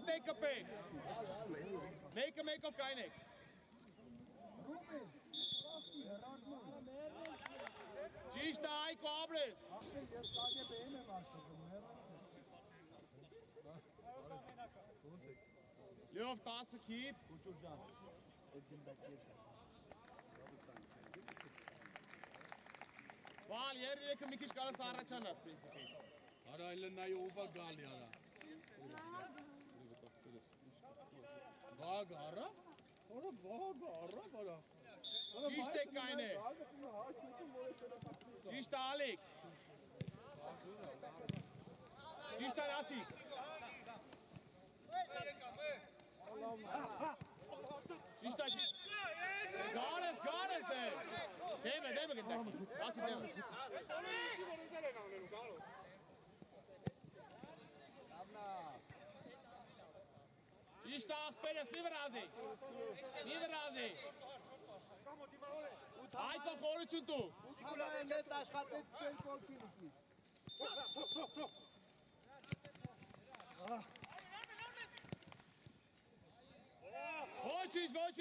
Take a pick. Make of Kainik. Čista, Aiko, Abres. Ljov, tasa keep. Val, yeri rekam ikiş kara sarra çanas prinsipi. Ara ile nay ova gali ara. Vaga ara? Ora vaga ara. Čiste Kaine. Čista Alik. Čista Rasik. Čista Ganes de. Deme gittek. Rasik deme. Čista Ahpenes, mi vrazi. Aiko խորություն դու։ Ուրան հետ աշխատեց կել կոքինի։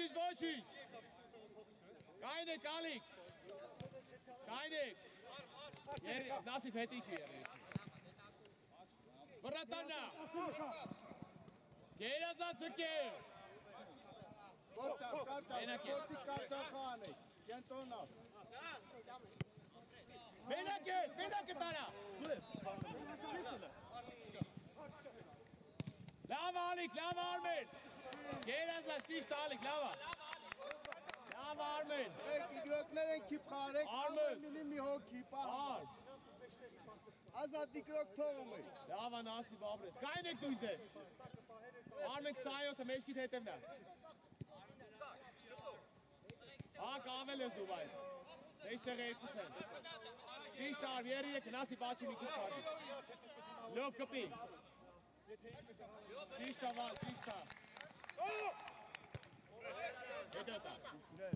Ոչինչ։ Կայնեք, Ալիկ։ Կայնեք։ Նասիպ հետի չի եղել։ Վրատանա։ Գերազան ծուկե։ Կորտի կարծախան է, կենտոնա։ Մենակե տարա։ Լավ Ալիկ, լավ Արմեն։ Գերազան ճիշտ Ալիկ, լավ Արմեն։ Իգրոկներ են կիպ խարեք, արմենի մի հոգի պահար։ Ազատ իգրոկ թողում է։ Լավ անասիպ ապրես, կայնեք դույց է։ Արմեն 27-ը մեջքիտ հետևն է։ Կավել ես դու բայց, մեջտեղ երկուս են։ Ճիշտ արվ, երիրեք, նասիպ աչի մի քիչ կարդի։ Լով կպի։ Ճիշտ ավալ, ճիշտ ա։ Հետո տա։ Ձեր։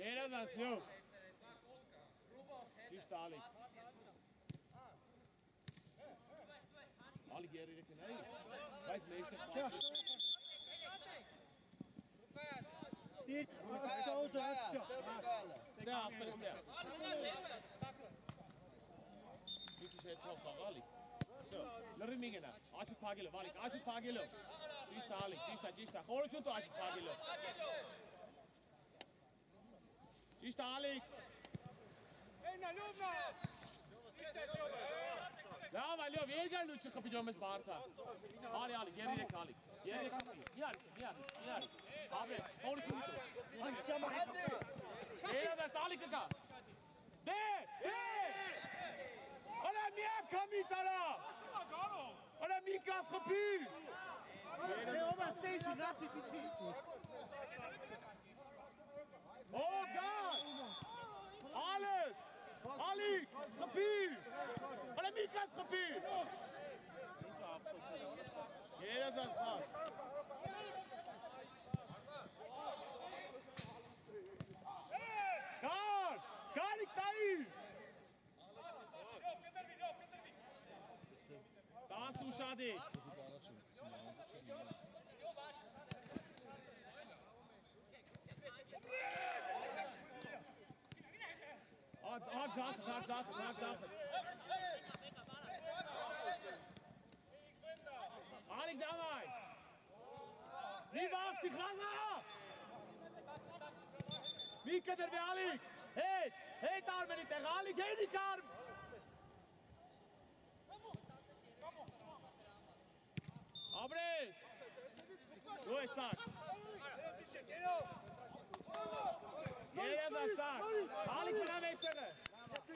Գերազանց, լով։ Ճիշտ ալիք։ Ալիք երիրեք են այ, բայց մեջտեղ պաշտ։ Ստեղ աղբեր ստեղ։ Մի քիչ հետքով խաղ ալիք։ Լրի մի գնա, աչիք պագելով, ալիք, աչիք պագելով։ Ճիշտ ալիք, ճիշտ, խորություն տու աչիք պագելով։ Ճիշտ ալիք։ Ena, Ljubna! Iste, Լավ, այլով երկար լուչը խփի ջոմես բարթա։ Արի, գերիրեք ալի։ Երեք խփի։ Միարի։ Աբես, խորություն դու։ Երազես ալի կկա։ Դե։ Արա միա կամից արա։ Արա մի կաս խփի։ Ո՞վ է ստեյջը, նասի պիչի։ Օ, գար։ Ալես։ Ալի, խփի։ Արա մի կաս խփի։ Ինչ ափսոս է։ Երազես սա։ Գարիկ տայի։ 10 ուշադի։ Արձախ։ Ալիկ դավայ։ Մի վաղցի խաղա։ Մի կտրվի ալիկ։ Հետ արմենի տեղ, ալիկ հետի կարմ։ Աբրես։ Դու ես սակ։ Երեզ ասակ։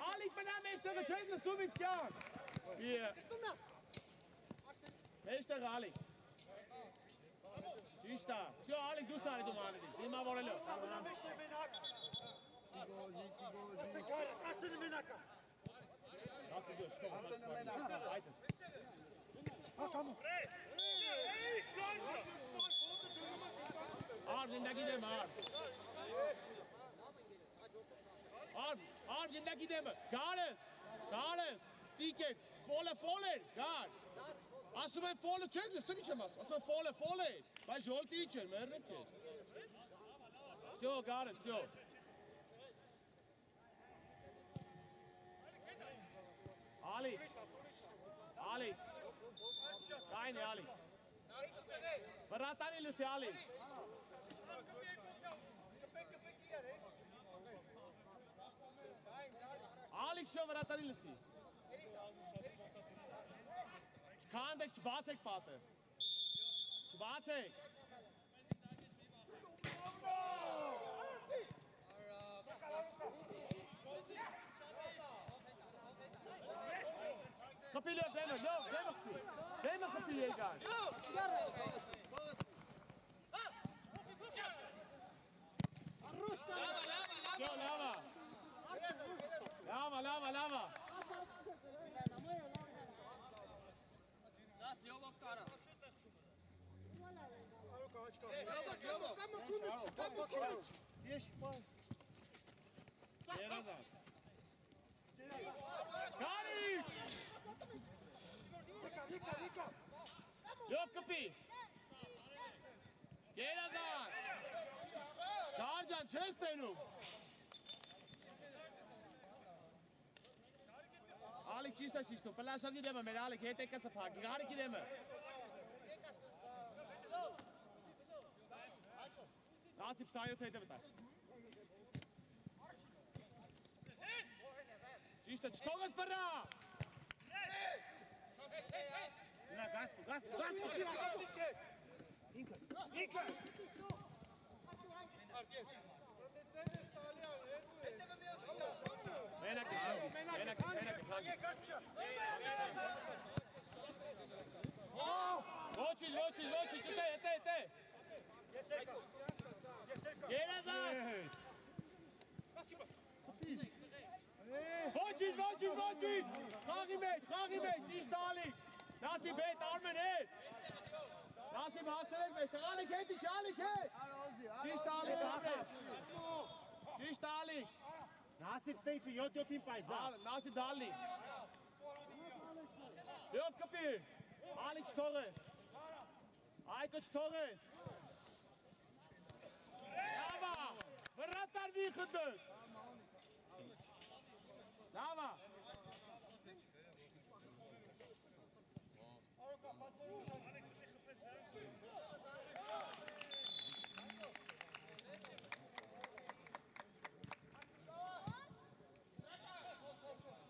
Ալիկ մնամ էստեղը, չես նսում իսկ կյան։ Էստեղը ալիկ։ Ճիշտա, չո ալիկ դու սարի դու մաներիս, դիմավորելով։ Ասını menaka. Nasıl diyor? Aslanın menaka. Haydi. Ha tamam. Arp gideme Arp. Arp gideme. Gales. Sticker. Faller. Guard. Asuma faller çözle sıkıçamaz. Asuma faller. Bay jol teacher merre ki. Все, Gales, все. Ali. Keine Ali. Varatani Lucy Ali. Alex şu varatani Lucy. Çıkandık Çubatek patı. Çubatek. Kapıyla Deme kapıyla gel. Lava. Yok kapı. Gel Azar. Darcan çöz beni. Alik čista sisto, pa la sad idemo, mer Alik, hej kad se paki, Alik idemo. Nasip sajo te idemo tak. Čista, čtoga stvara! Na gastu. Inka. Menak. Vočić, te. Jerazat! Vočić! Hagi meč, čista Alik! Nasip et, armen et! Nasip haselek meşte, Alik et! Čista Alik, Alik! Čista Alik! Nasip steјче, јотим пајд, за. Nasip Dali! Jov kapir! Alik Torres! Aykoç Torres! Lava! Vratar vihıdır! Lava!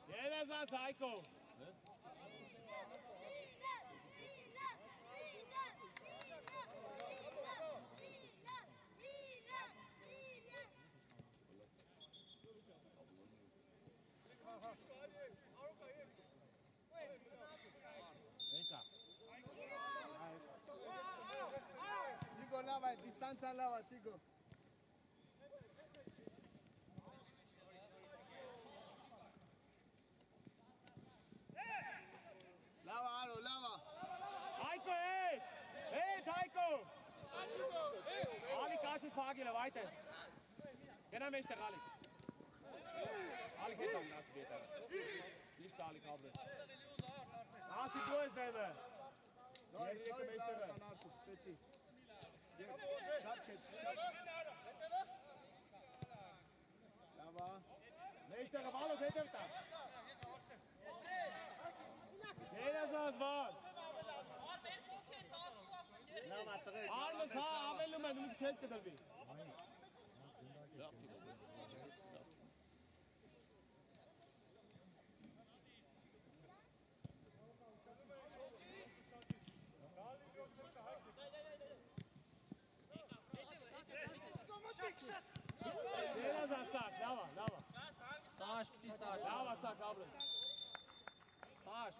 Jerazat, Ayko! Տանցան լավ է, Ցիգո։ Լավ է, Արո, լավ է։ Հայկո, հետ, Հայկո։ Ալիկ աչու փագել է, այդ ես։ Գնա մեջտեղ Ալիկ։ Ալիկ հետ ամ Նասիբ հետ ամ։ Ճիշտ Ալիկ ապրես։ Նասիբ դու ես դեմը։ Երիկը մեջտեղ է։ Պետի։ Շատ քեծ, շատ։ Լավ է։ Մեջտեղը վալոք հետև տա։ Երազած վալ։ Լավ է, տղեր։ Արմս հա ավելում են, ումիք չետ կդրվի։ Երազած սակ, լավա։ Սաշ, քսի Սաշ։ Լավա սակ ապրես։ Սաշ։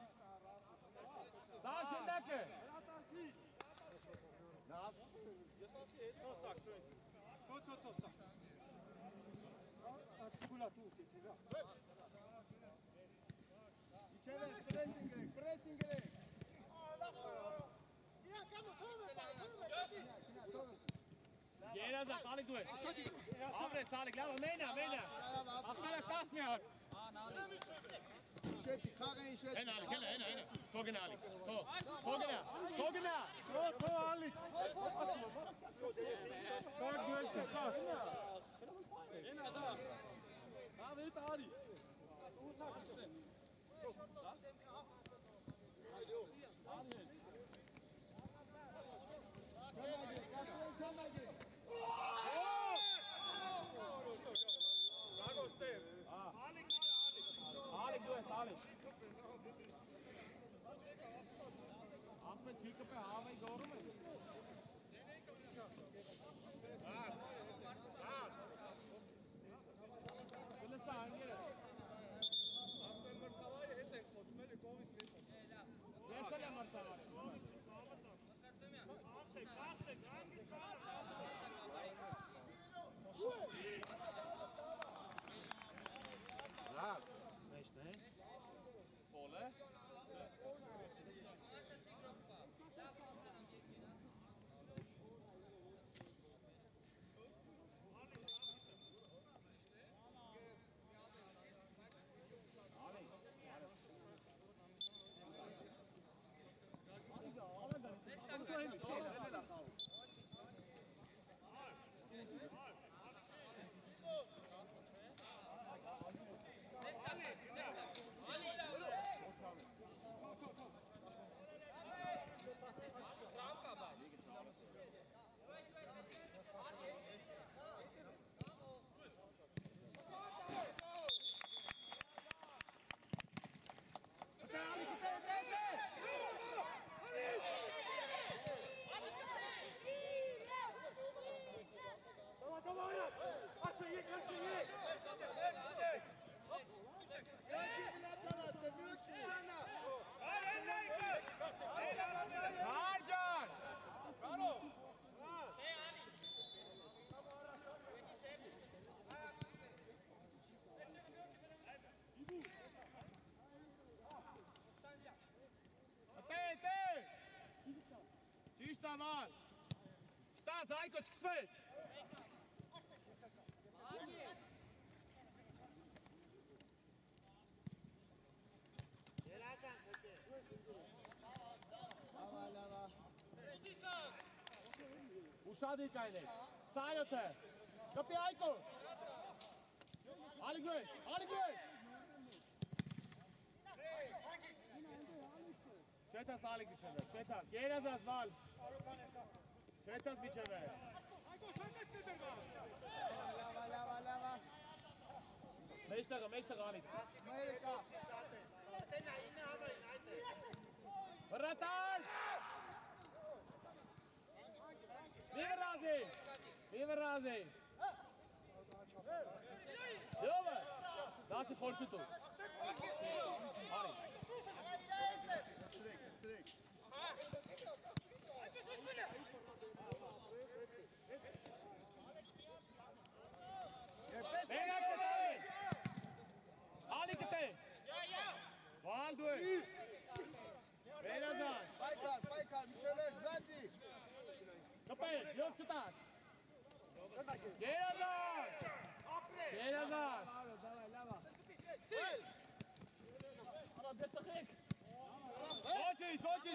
Սաշ գնդակ է։ Նաս։ Պրեսինգ գրեք։ Երազած, Ալիկ դու ես։ Ապրես Ալիկ, լավա, մենա։ Ախարս 10 միակ։ Շետի, խաղային շետի։ Հեն Ալիկ, հենա։ Թո գնա Ալիկ, թո գնա։ Թո Ալիկ։ Սակ դուել կա, սակ։ Ալիկ դու ես, Ալիկ։ Ախմետ չիկը պե հավայի գորում է։ Կլսա անգերը։ Ես էլ եմ մրցավարը։ Լավ, մեջն է։ Պոլ է։ Marjan! Ճիշտ ավալ։ Չտաս, Հայկո, չկսվես։ Ուշադիր կայնեք, 27 է, կպի Հայկո, ալիգու ես, չետաս ալիգ միջևեր, չետաս, գերազաս վալ, չետաս միջևեր, լավա, մեջտեղ ալիգ, վրատար, մի վրազի, Եովը, դասի խորցու տու, արի, Ալի կտե։ Վալ դու ես։ Վերազանց։ Պայքար, միջև էր, զատի։ Կպել, լով չտաշ։ Վերազանց։ Վերազանց։ Դավայ, լավա։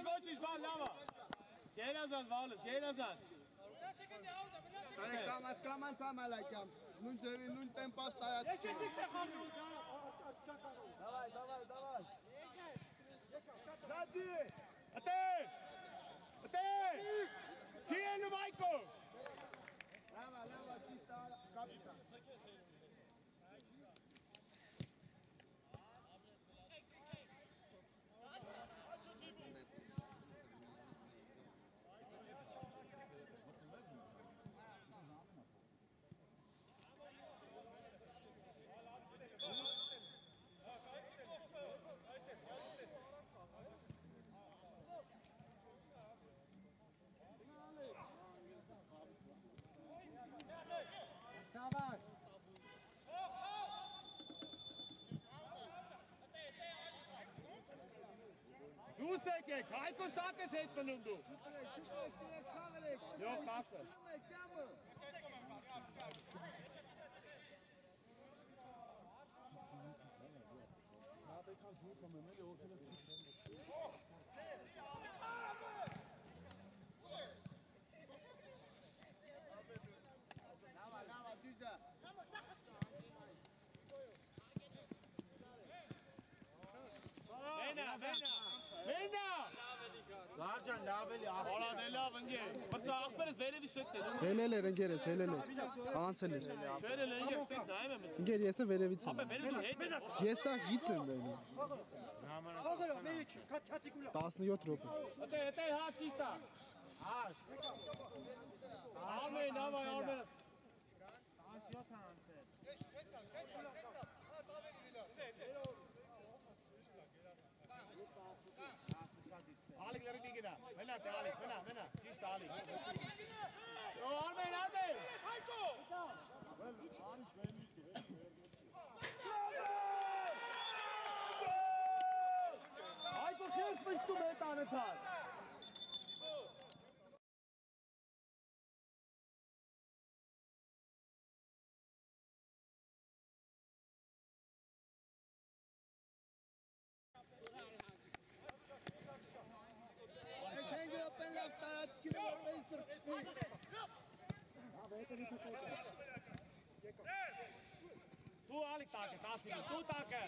Ոչինչ, բան լավա։ Վերազանց, վալս, վերազանց։ Կամանց ամալակյամ, նույն ձևի, նույն տեմպաս տարածքի։ Դավայ։ Զատի։ Ատե։ Չի ելնում Այկո։ Լավա, ճիշտ կապիտան։ Ցավար։ Դուս եկեք, Հայկո շատ ես հետ մնում դու։ Շուտ խաղալեք։ 7-10։ Լավա, դիզա։ Մենա։ Լարջան լավ էլի, ախոլա դե լավ ընկե։ Բրծա ախպերս վերևի շեքտել։ Հելել էր ընկերս, հելել էր։ Անցել էր։ Չեր էլ ընկեր, ստես նայեմ եմ։ Ընկեր եսը վերևից եմ։ Ապե վերևի հետ ես։ Ես սա գիտեմ դերում։ 17 րոպե։ Ատե, հա ճիշտա։ Հաշ։ Արմեն, նավայ, Արմեն։ 17 անցել։ Ալիկ լրի դիգնա, մենա տե Ալիկ, մենա, ճիշտ Ալիկ։ Արմեն։ Այկո քեզ մշտում է տանեթար։ Հենգը պեն լավ տարածքի որպես սրճնի։ Դու Ալիկ տակը, 10-ին, դու տակը։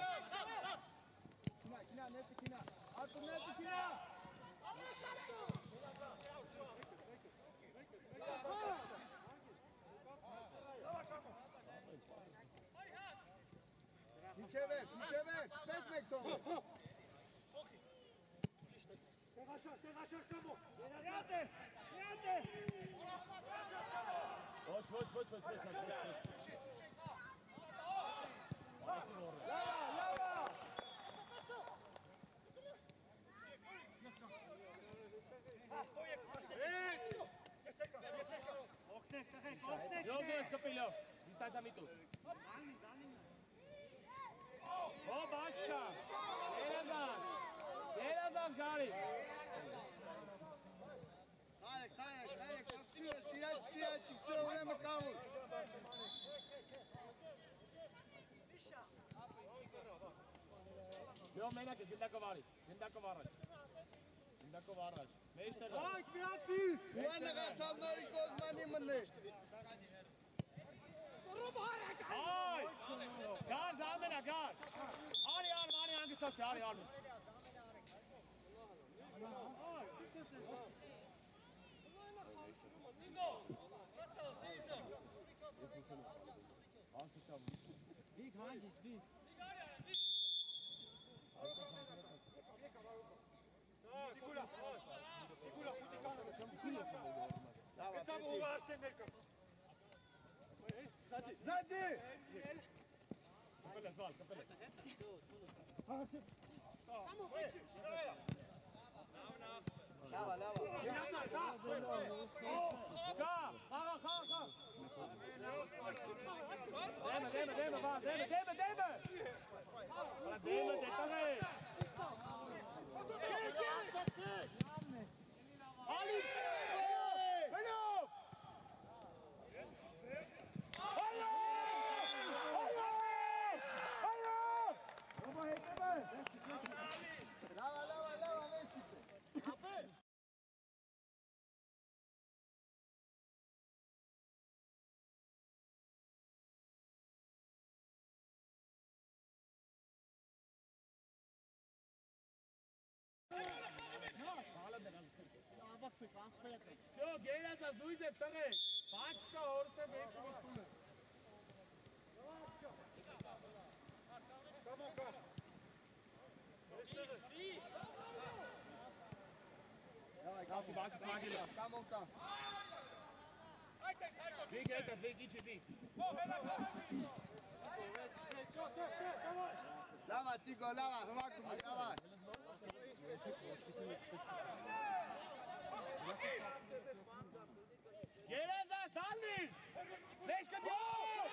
Քինա, նետը քինա։ Արտուր նետը քինա։ Միջև էր, սպես մեկ թող։ Ոչ։ Լավա։ Լով դու ես կպիլով, դիստանցա միտու։ Հո բաչկա, երազանց գարի։ Կարեք, տիրաչ, վսё, ուրեմը կաղուր։ Լով մենակ ես, գնդակով առաջ, մեջտեղ։ Այք միացի։ Ուա նղացալ նորի կոզմանի մնե։ Այ, գար զամենա, գար։ Արի հանգստացի, արի արմես։ Զատի։ Կպելես, վալ, կպելես։ Լավա։ Կա, խաղ։ Դեմը, վալ, դեմը։ դեմը դետաղ է։ Ալիկ, հնով։ Всё, գերազած դույց եք տղեկ, բաչ կա հորս է բեկում ետում է։ Կասի բաչը տագել է։ Վիկ հետը, վիկ իչի վիկ։ Լավա, Ծիգո, լավա, հվակում է, լավա։ Գերազած դալնիր, վեշ կդիով,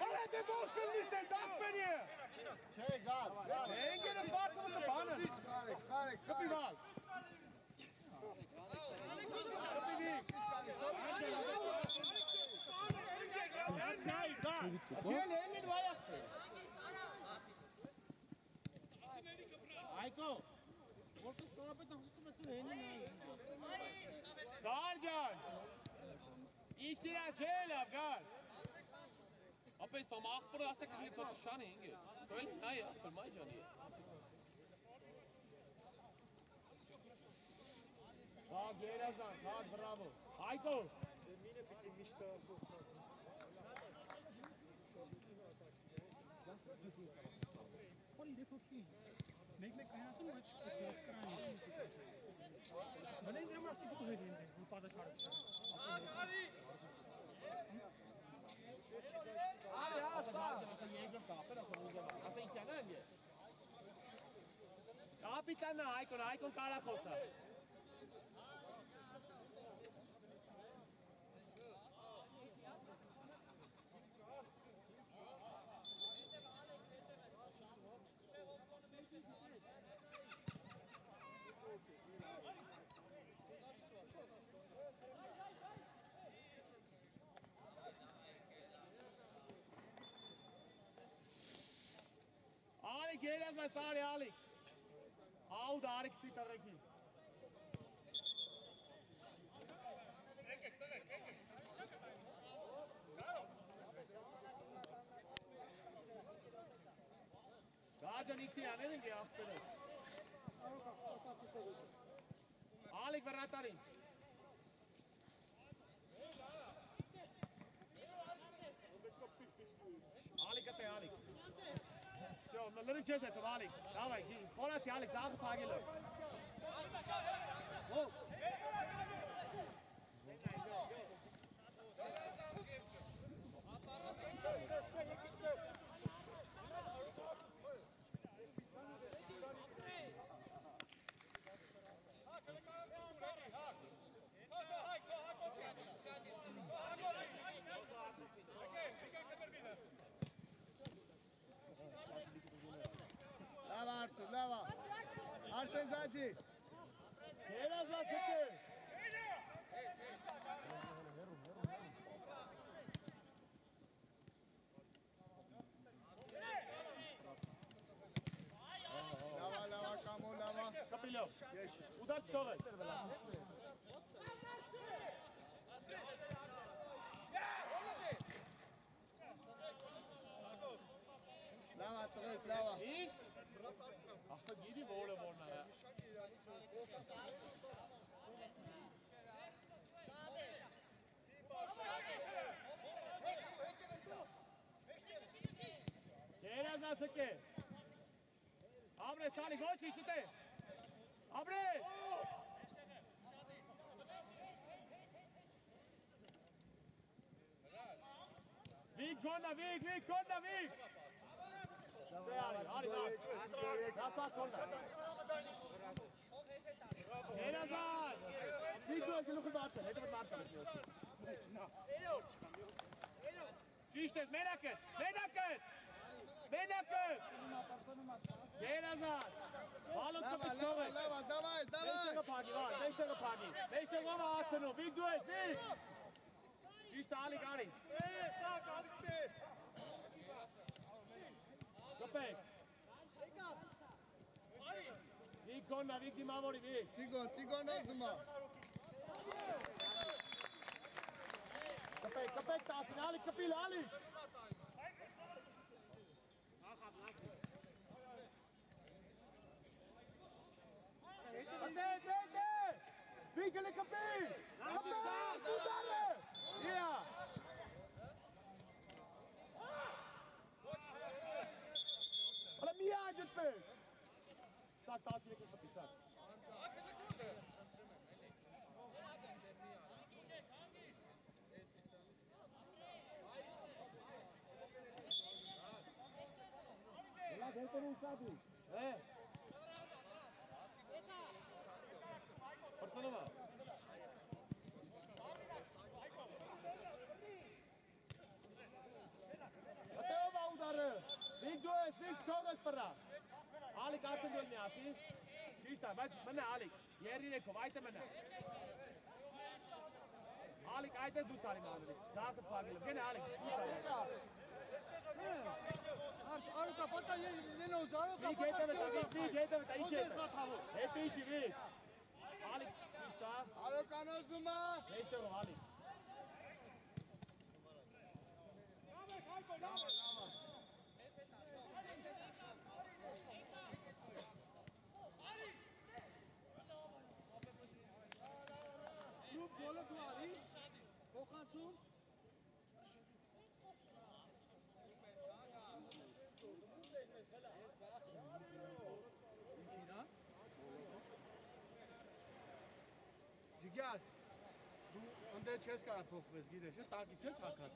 արետ է ողջ կլնիս են, ծաղպեն է։ Չէ, գալ, գալ։ Ենգերը սպարտում է բանը։ Խարեք, Կպի վալ։ Կպի վիկ։ Նայ, դա։ Չել ենգին վայախտ է։ Այկո։ Որտուս կորապետը հուստում է ծու հենին։ Գար ջան։ Իքտիրա չէ լավ, գար։ Ապես ամ աղբորը ասեք ընգիր տոտու շան է ինգեր։ Կոյլ նայ աղբոր մայ ջանի է։ Հա, գերազանց, հա, բրավո։ Այկո։ Մինը պիտի միշտը Olha, depois aqui. Meio que caiu na noite, que tinha que cair. Mas nem lembro assim que correr dentro, no pau da chave. Kapitan Aikon Karakosa. Ալիկ երազած արի ալիկ, աուդ արիք սի տղեքին։ Գաջան իքտի անեն ընգի աղբերս։ Ալիկ վրատարին։ Ալիկ ատե ալիկ։ Всё, лырык чез это, Алик. Давай, хорати, Алик, заху пагило. Լավա, Արտուր, լավա։ Արսեն Զաջի։ Երազած հկե։ Լավա, լավա, կամո, լավա։ Կապիլով, ուդար չտող է։ Լավա, տղեկ, լավա։ Ինչ? Ախտը գիդի որը որնա է։ Երազած հկե։ Ամրես, Ալիկ, ոչ ինչ ուտե։ Ամրես։ Վիկ կոննա, վիկ կոննա, վիկ։ Արի, դասա կոննա։ Երազած։ Վիկ դու գլուխի բարձր, հետո մարտես մի։ Ճիշտ ես, մերակետ։ Մենակը։ Գերազած։ Բալոն կպից թողես։ Давай. Մեջտեղը փագի, վար, մեջտեղը փագի։ Մեջտեղով է հասնում, վիկ դու ես, վիկ։ Ճիշտ է, Ալիկ, արի։ Կպեք։ Վիկ կոննա, վիկ դիմավորի, վիկ։ Տիգոն ազմա։ Կպեք տասին, Ալիկ, կպիլ, Ալիկ։ Դե, վիկը լի կպիլ։ Կպել, դուդարը։ Իա։ Հալա մի աջըտ պեր։ Սակ 13 կպի, սակ։ Հալա դերտերուն սատուս։ Պրծնովա։ Հտեով աուդարը։ Վիկ դու ես, վիկ քողես պրա։ Ալիկ արդեն դու միացի։ Ճիշտ է, բայց մնա Ալիկ, երիրեքով, այդ է մնա։ Ալիկ, այդ ես դու սարի մանվից, ծախըտ պագելով, գենե Ալիկ, դու սարի։ Արուկա, պատա ելոզ, արուկա, Վիկ հետև է, ինչ հետը։ Հետը իչի, վիկ։ Ալիկ, ճիշտ է։ Արուկան ազմա։ Մեջտեղով, Ալիկ։ Գոլը դու արի, փոխանցում։ Ջիգար, դու ընդե չես կարա փոխվես, գիտես, տակից ես հակած։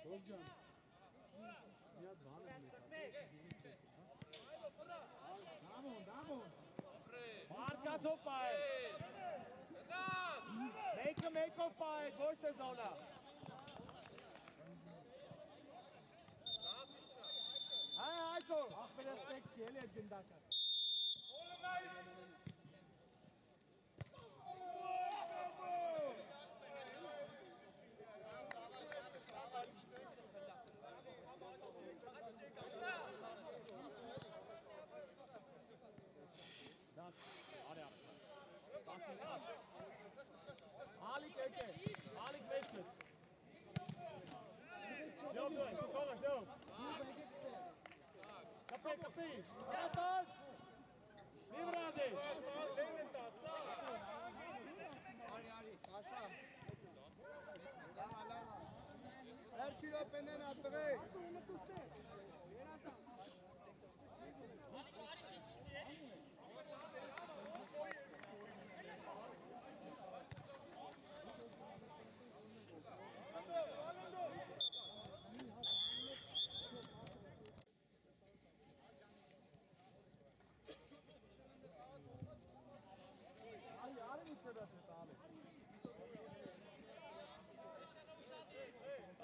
Ով ջան։ Մարկացով պա է։ Մեկով պա է, գոշտ է զոնա։ Այկո։ Ախպեր ես պեք կել է գնդակը։ Ալիկ եկե, Ալիկ մեջք է։ Լով դու ես, կողս, լով։ Կպի, յատան, մի վրազի։ Երկի ռոպենեն ատղե։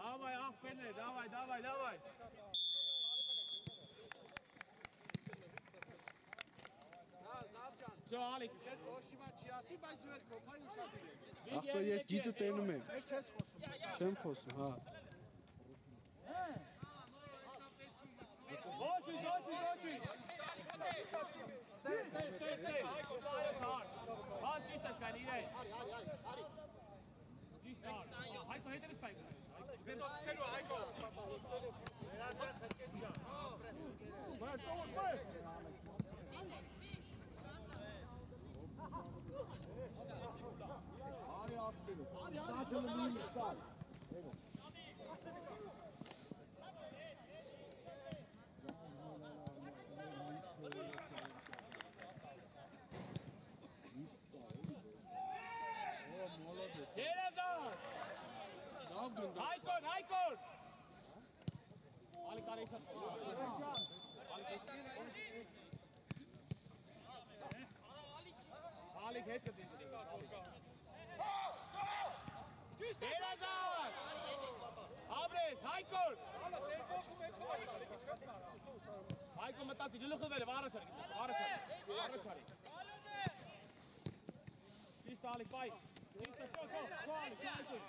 Давай, ախպերներ, давай։ Չո, Ալիկ։ Ես ոչ հիմա չի ասի, բայց դու ես կոմպայի ուշադրի ես։ Ախպեր ես գիծը տենում եմ։ Ես չես խոսում։ Չեմ խոսում, հա։ Ոչինչ։ Ստե։ Հալ ճիշտ ես կան իրեն։ Ճիշտ է։ Հայկո հետ ես պայքս։ Գցելու Հայկո։ Երազան։ Լավ գնդա։ Հայկոն։ Ալիկ արեշա։ Ալիկ հետ կդին։ Երազան։ Աբես, Հայկոն։ Հայկոն մտածի, գլուխը վերը, վարը չարի։ Ճիշտ ալիք, բայ։ Ճիշտ շոտ, ալիք, Հայկոն։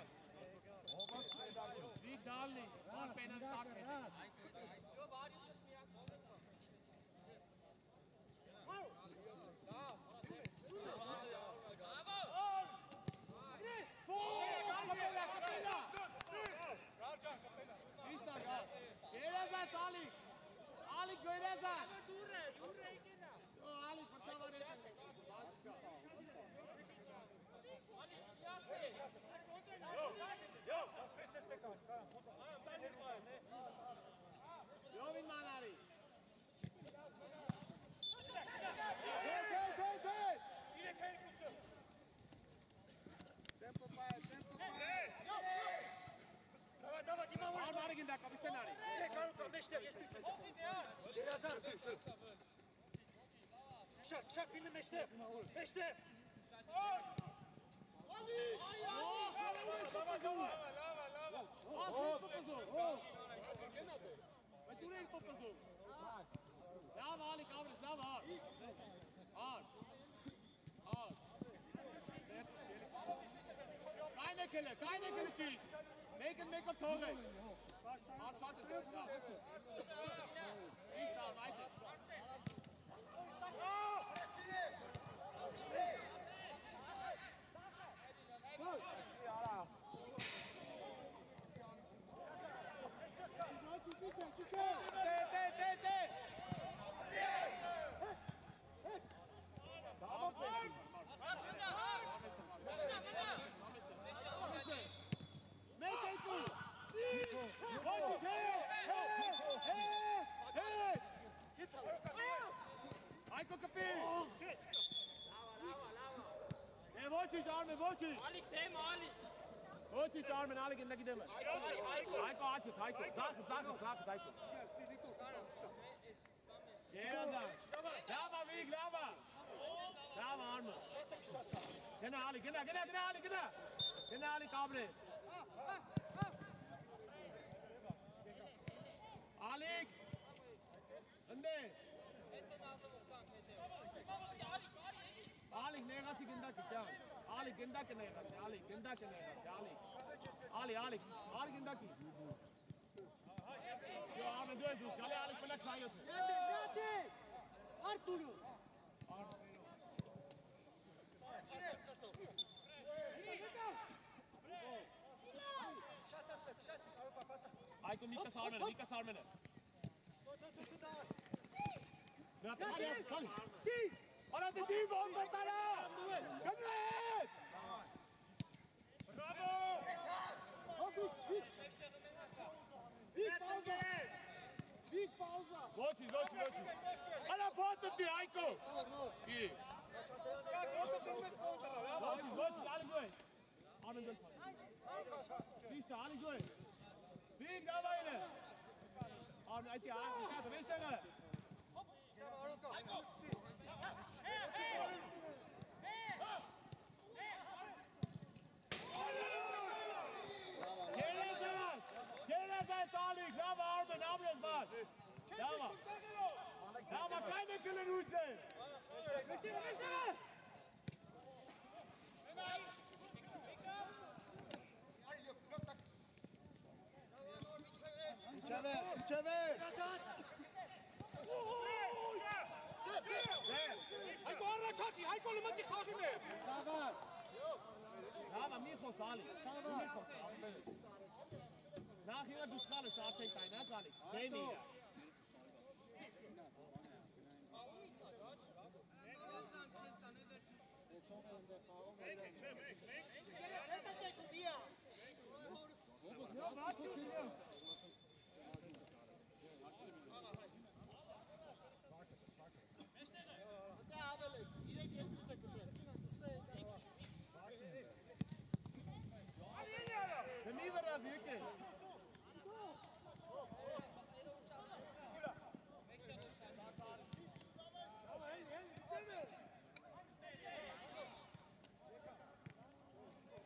Վիկ դալնի, վար պենան տակ հետ։ Gerezat Ali. Ali Gerezat. Ali fırçalar et. Jovin Malari. Tempo pai, tempo pai. Armari ginda kapisenari. Karuka, meşte, geçtik. Biraz ar. Şak, bindi meşte. Meşte. Lava Ali Kavris, lava. Keine Kille, Cheese. Make up Tore. Hard shot is good. He's down, weiter. Hayko kapir. Ne voçi arme voçi. Alik dem Alik. Voçi arme Alik inda gidemez. Hayko aç Hayko. Zach Hayko. Gereza. Lava Weg lava. Lava arme. Gena Alik, gena Alik, gena. Gena Alik Abres. Alik. Ande. Alik negați gânda că chiar. Alik gânda că negați. Alik gânda că negați. Alik gânda că. Eu am doi dus. Gale Alik până să ai tu. Gati. Arturu. Hai cu mică sarmene. Gata, hai. Ora de team on batara. Gönlet! Bravo! Big pauza. Voci. Ala foto ti Aiko. Ki? Voci, ali goi. Armen gol. Pista, ali goi. Big davayla. Armen ayti, ayta, beşteme. Gerezat Ali, lava Armen, Abres var. Lava, keine Kille Nutze. Çevir. Hayko arra çarşı, Hayko limati khafime. Sağlar. Lava, Michos Ali. Michos Ali. Nachher du schade sagt ich kein Ali. Demi. Für mich war das wirklich.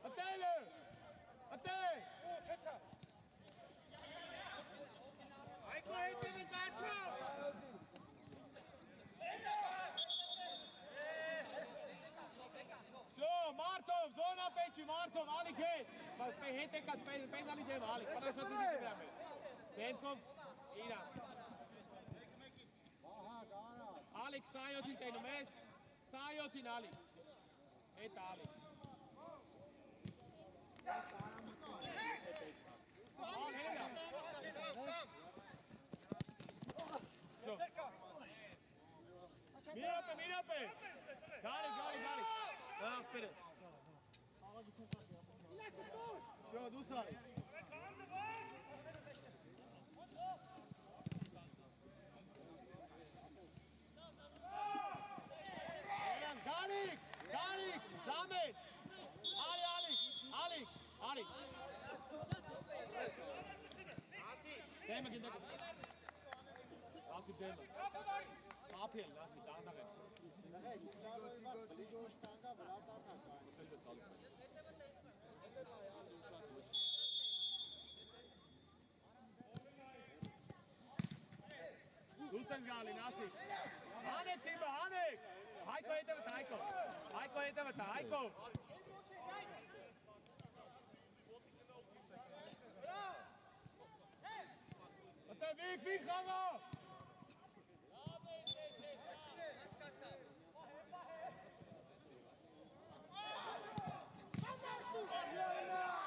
Attele! Դեմքով ալիք հետ եկած պենալի դեմ ալիք, պարաշվատի դիգի վրա մեր։ Դեմքով իրանց։ Ալիք 27-ին տենում ես, 27-ին ալիք։ Հետ ալիք։ Ալ հենա։ Mirapе. Gari. Daha Perez. Čo, Dusaj. Garik, Zahmet. Ali. Deme ginde. Nasip deme. Kapel, nasip, dağına ver. Dusaj gali, nasip. Hanek tiba, Hanek. Hayko edevet, Hayko. Hayko. Ate vik, Halo.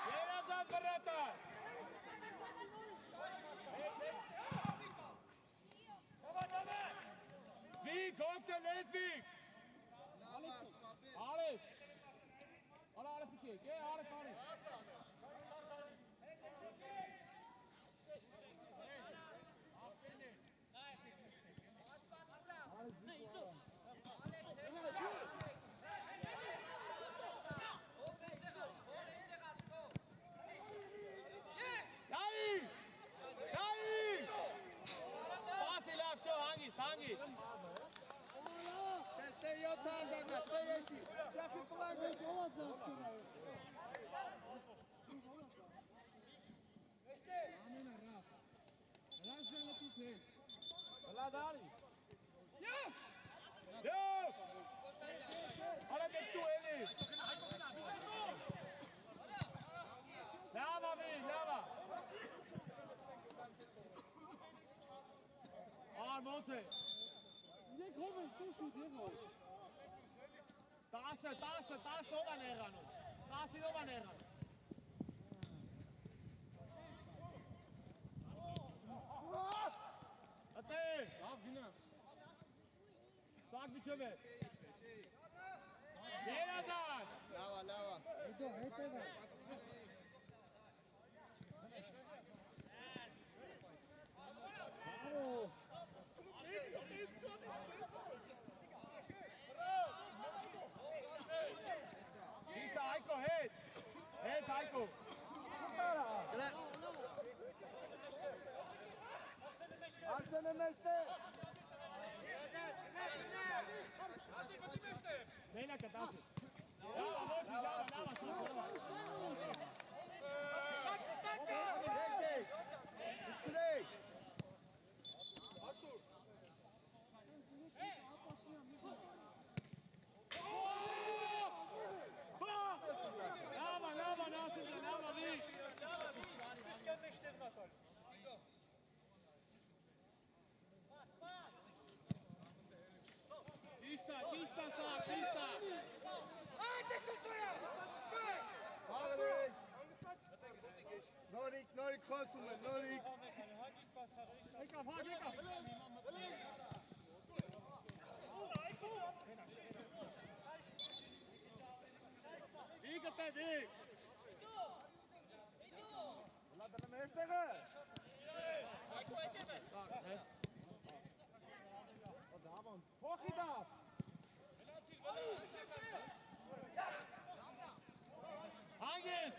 Biraz az Berata. Vik, koktel, Lesvik. Alex. Ala piçek. Alex. Hangis. Stay your time, stay your shit. Traffic flag. Yo! Hala get tu eli. Lava. Moses. Taas ovan errannut. Ate! Sag mi çöme. Gel Azat. Lava. Kista Hayko, head. Head Hayko. Arsene Melte. Neyle katası? Lava. Straight. Lava, Nasir, lava, Vik. Čista, Sisa. Norik Kosume, Norik. Vik, Vik. Laten hem eerst zeggen. Wat daar man? Hoog je dat? Hangis.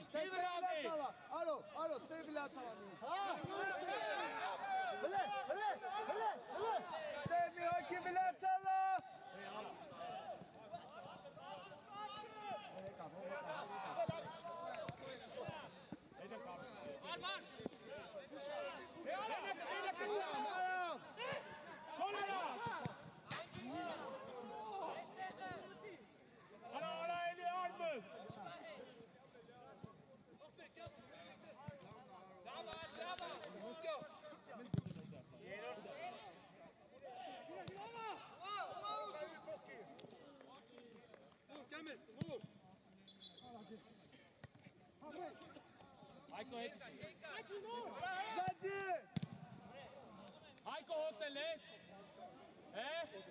Stay bilet sala. Hele. Stay mi hoki bilet sala.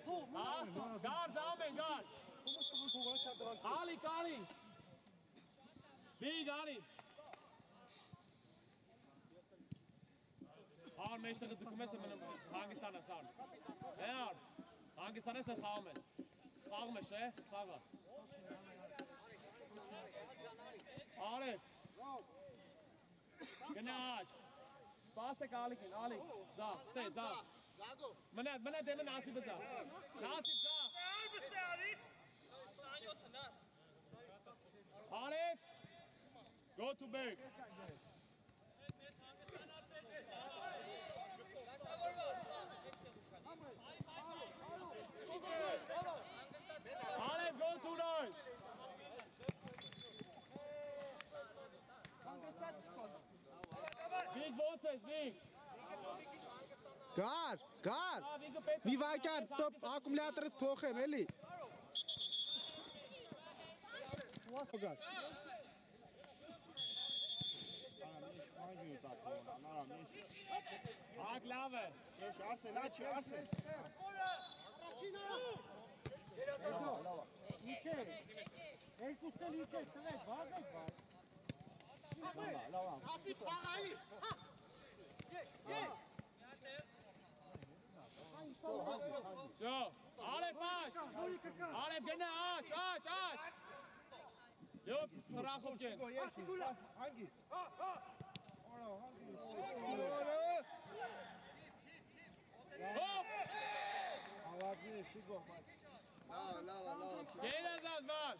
Gar, Samen, gar. Ali. Big Ali. Ar meşte kızıkım estem benim Hangistan'a sar. Eğer Hangistan'a sen kalmış. Kalmış Kalga. Arif. Gene aç. Basek Ali. Za, stay, za. Mana demin Nasip za. Nasip za. Arif. Go to big. Arif, go to nine. Big votes, big. Gar. Wie weiter? Stop. Acumulator is փոխեմ, էլի։ Gar. Ակ լավ է։ Արսեն, Արսեն։ Իջե։ Երկուսն էլ իջե, տվեք, վազեք, վազ։ Լավ։ Ասիփ խաղալի։ Jó, Arif aç. Arif gene aç. Yok, Sarahov gel. Hangi? Hop! Avazını şigo. Lava. Gene az var.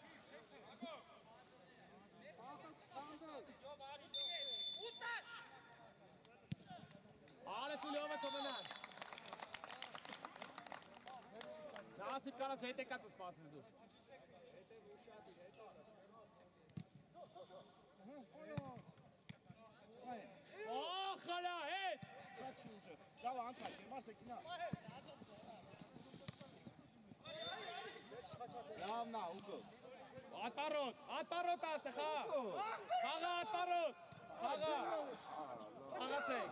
Arif Ulyova komenar. Nasip karas hete katsas passes du. Oh, hala, hey! Lava ançak, masakina. Lavna, uko. Atparot ase, xa. Xaga atparot. Xaga çek.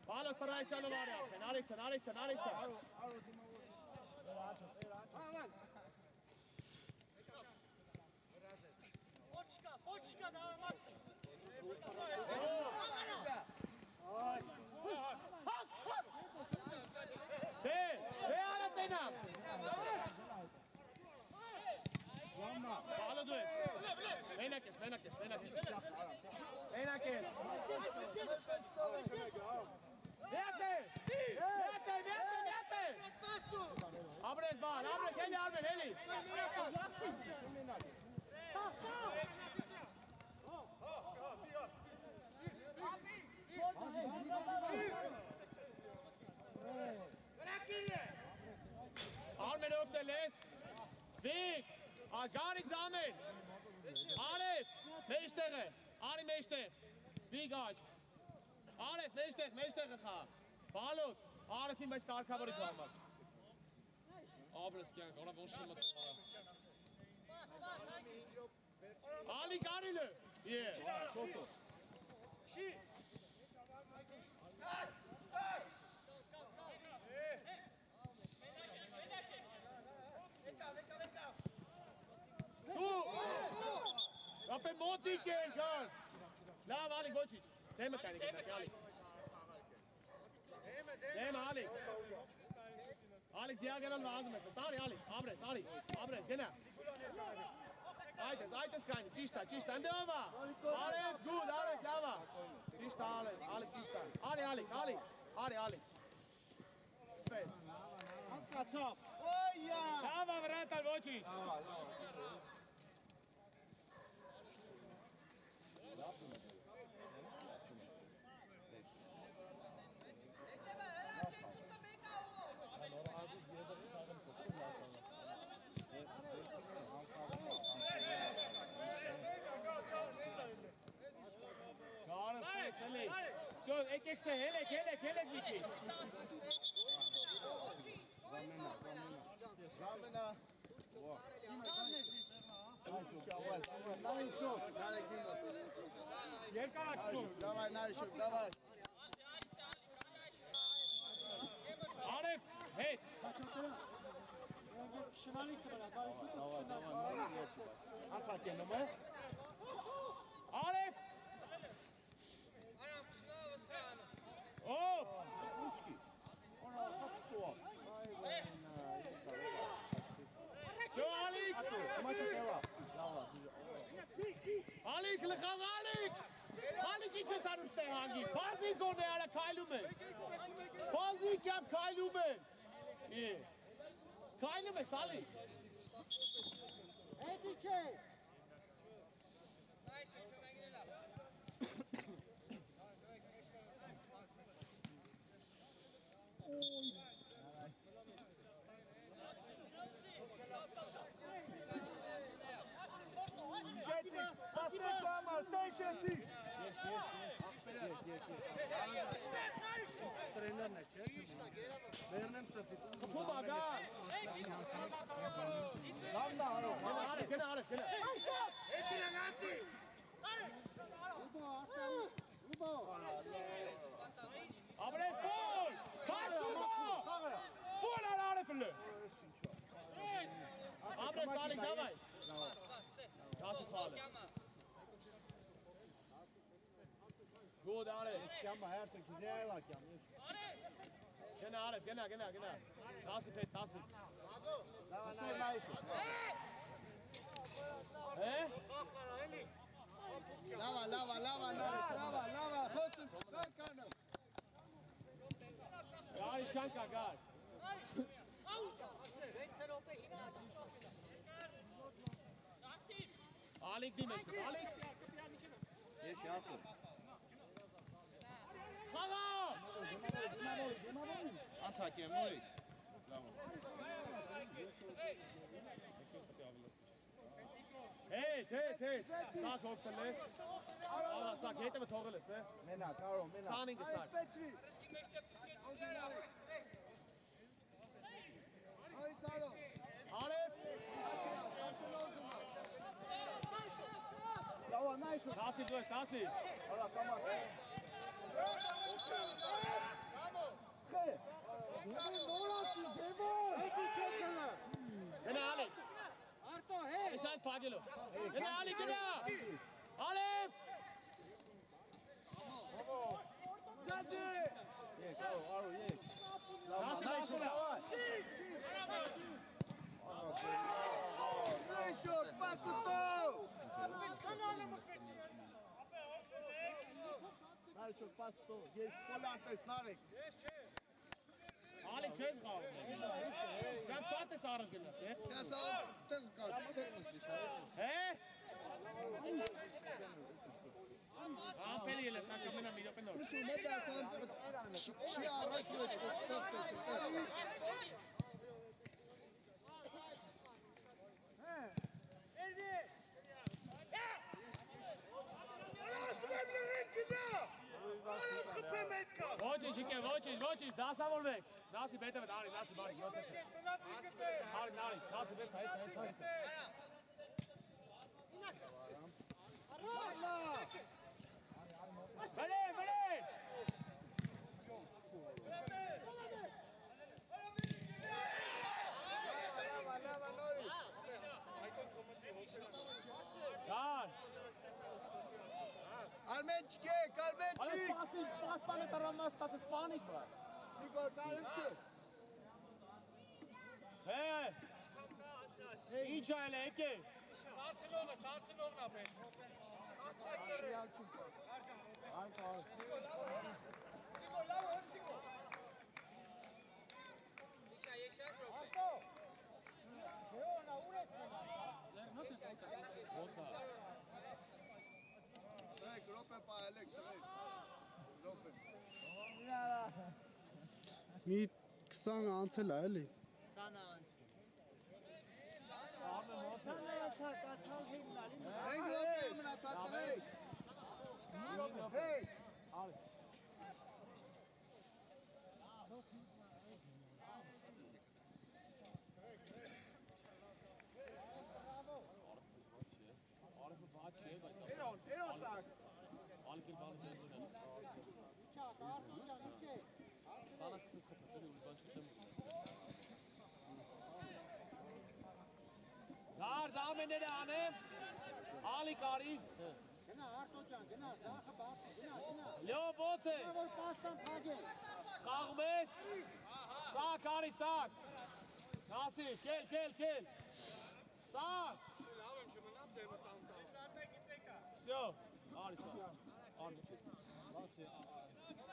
Balo starajся на варя. Нарися. Почка, давай. Ve alatena. Balo dues. Menakes. Mete! Abres, Heli! Armen op de les. Weg! Gar niks Armen! Arif! Meesteren! Arif meester! Weg aç! Arif meesteren ga! Balot! Arif in bij Skarkabari komen. Abres gel, ona boşum at. Ali Garile! Yeah! Şoto! Op een montie gaan! Laat Ali Gocic! Neem me kijken, Ali. Neem Ali. Alex ya gel lazım mesela. Sorry Ali. Abres gene. Aytes kind. Čista. Ande ova. Arif good. Arif lava. Čista Ali čista. Ali. Space. Hanska top. Oj ja. Lava vrata Gocic. Zo, ik zeg helek Vici. Zamena. Երկար աչքով։ Давай, Наришев, давай. Արև, հետ։ Արև։ Օ! Ալիկ։ Ալիկ լխավ Ալիկ։ Ալիկ ինչ ես անում ստեղ հանգի։ Բազի գոն է արա քայլում ես։ Բազի կապ քայլում ես։ Քայլում ես Ալիկ։ Հետի չէ։ Շեցի, պաստեք կամար, ստեն շեցի։ Տրեներն է, չէ՞։ Վերն եմ սրտի։ Խփում ագա։ Լավն է արով։ Գնա Ալիկ, գնա։ Ապրե ֆոլ։ Քաշումա։ Ֆոլ Ալիքը։ Ապրե Ալիկ, давай։ Դասը քալը։ Գոդ Ալիկ։ Կյամա հայրսը քիզե այլա կյամ։ Գնա Ալիկ, գնա։ Դասը փետ, դասը։ Լավանայ Նարիշև։ Լավա, լավա, խոսում չկան կանեմ։ Գար իշքան կա, գար։ Ալիկ դիմես, Ալիկ։ Ես շախում։ Խաղա։ Անցակ եմ նույն։ Հետ։ Սակ հոգտել ես։ Ալա, սակ, հետևը թողել ես, Մենա, կարո, մենա։ 25 սակ։ Պեցվի։ Արի ծարո։ Արև։ Լավա, Նարիշև։ Դասի դուես, դասի։ Արա, կամաս։ Խե։ Նորացի, ձևոր։ Հետի չեք կնա։ Գնա Ալիկ։ Արտո, հետ։ Ես այդ պագելով։ Գնա Ալիկ, գնա։ Ալև։ Զադի։ Եկ, արո, եկ։ Դասի մեջը։ Նարիշև, պասուտո։ Նարիշև, պասուտո։ Ես պոլատ ես, նարեք։ Ալիկ չես խաղում։ Դրանք շատ ես առաջ գնաց, Դες ատեղ կա, ծեղնս Ամպելի էլ ես, ակա մենա մի րոպե նոր։ Ուշում է դասան չի առաջ նոյ Ոչինչ, դասավորվեք։ Դասի բետևդ, արի, դասի բարի, յոթեթ։ Արի, դասի բես, այս։ Բրեն։ Գար։ Արմենչիկ, արմենչիկ։ Պասպանը տրամաս, տատս պանիկ բար։ Նիկոր, կարիմ չես։ Ինչ այլ է, եկե։ Սարցնողն ապեն։ Տրեք, ռոպե պահելեք, տրեք։ Ռոպե։ Մի 20 անցել է, էլի։ 20 անց։ Մենք ռոպե մնացած տրեք։ Հեյ։ Ալիք էլ բանը դեմ չել։ Բանաս կսես խփասել ու բան չեմ։ Գար զամենները անեմ։ Ալիք արի։ Գնա Արտոջան, գնա, դախը բաց, գնա։ Լյո ո՞ց է։ Որ պաստան փագե։ Խաղում ես։ Սակ արի սակ։ Նասի, քել։ Սակ։ Լավ եմ չմնամ դեպը տան։ Всё, արի սակ։ Արի։ Բաց է։ Չէ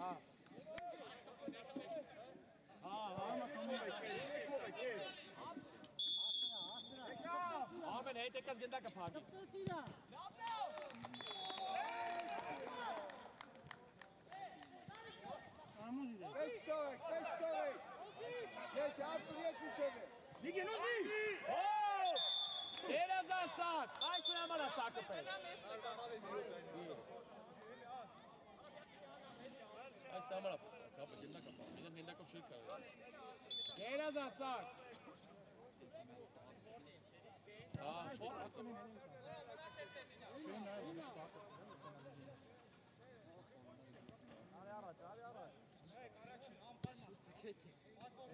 արի։ Արմեն հետ եկած գնդակը փակի։ Peç torek. Geç Artur'ya küçüğü. Վիգենոսի։ Երազան սակ, այս նամարա սակը պեր։ Այս նամարա պեր սակ, ապա գնդակը պար, մեզան գնդակով չի կար։ Երազան սակ։ Շոր ացը։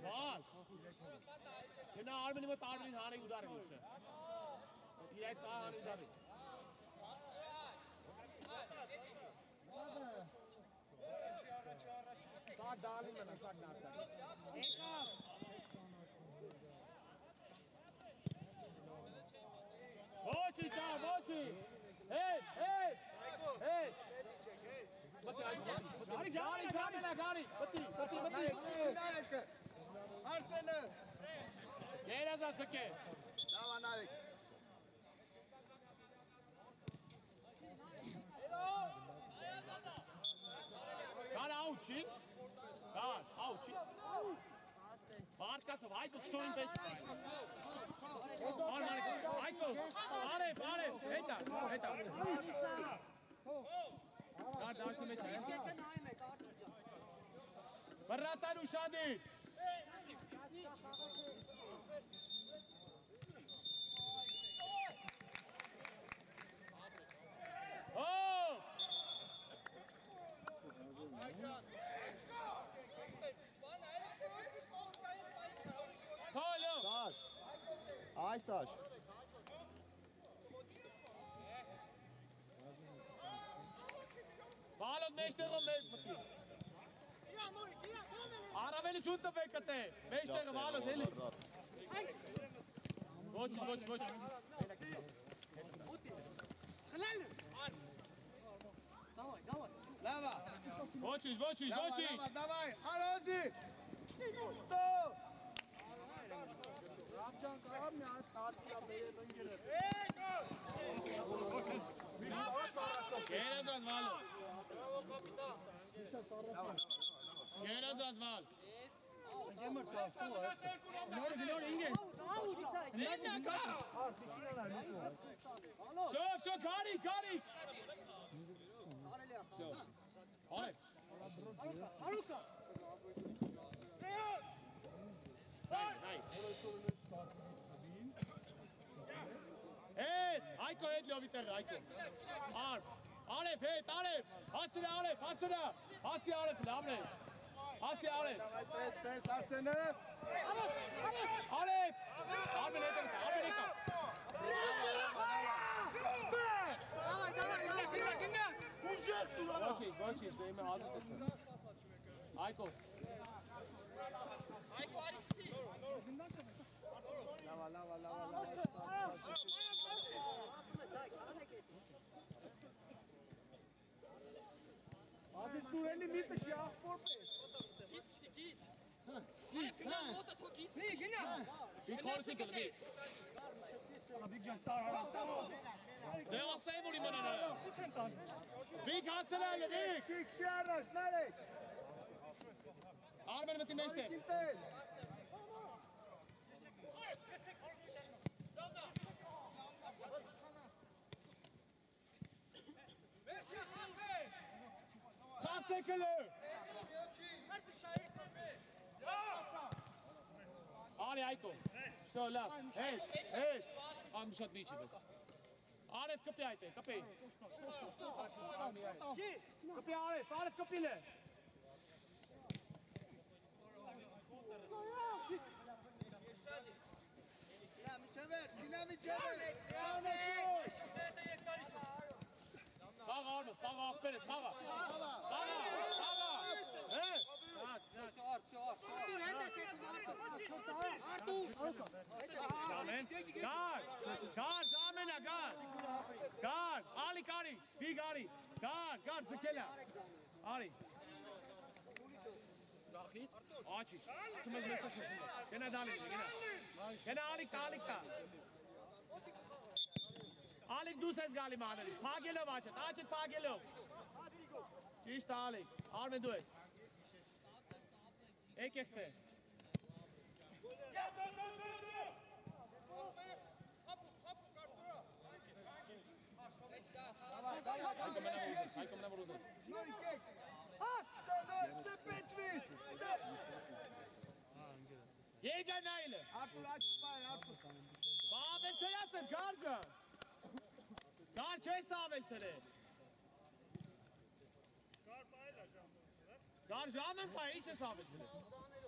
Բալ։ Գնա Արմենի մոտ Արմենին հանի ուդար եմ ուշը։ Իրայց հանի ուդարի։ Սակ դալի մենա, սակ նարսակ։ Ոչի ճար, ոչի։ Հետ։ Գարի, զամենա, գարի, բտի։ Arsen'ı. Երազան ծկե։ Tamam Narek. Գար աուչի։ Բարկացով, այգո կցորին պեչ։ Այգո, արև, հետա։ Գար դաշնի մեջ է։ Բրատան ուշադիր։ Քոլո։ Saş. Ay Saş. Բալոտ մեջտեղով մտի։ Առավելի չուն տվեք կտե, մեջտեղը բալոտ հելի։ Ոչ։ Lava. Ոչինչ։ Lava, давай. Arozi. To. Rapcan karam ya. Tatlıya beyden girer. Երազած վալը։ Երազած վալ։ Գնոր ինգե։ Շով, գարի։ Արե։ Հետ, այկո հետ լովի տեղը, այկո։ Արև, հետ, հասցրա, հասի արև, լավն ես, հասի արև, Test Arsen'ı. արև, արմեն հետ եկա, Ոչինչ, դե իմը հազը տեսը, այկո, Lava. Aziz Turen'i mi taşıyor? մի քորություն կլվի, դե ասայի, որ իմանան արա, վիկ հասել այլը, վիկ, Şik araç. Narek. արմեն մտի մեջտեղ, Test. Խացեկլը, արի այկո, շո լավ, հետ, Ամշատ վիճի բես։ Արև կպի այդ է, կպի։ Կպի Արև կպի լե։ Խաղա Արմես, խաղա աղբերես, խաղա։ Գար, զամենա, գար, ալի կարի, բի գարի, գար, ձկելա, արի։ Ձախից, աչից, ծմեզ մեզ տաշում, գենա դալին, գենա ալիք տա։ Ալիք դուս ես գալի մաներից, պագելով աչետ պագելով։ Ճիշտ ալիք, արմեն դու ես։ Եկ եքստե։ Հայկը մնա որ ուզեց։ Երկա նայլը։ Artur aç spay Artur. Բավելցրած ես գարջը։ Գար չես ավելցրել։ Գար ժամեն պայ, ինչ ես ավելցրել։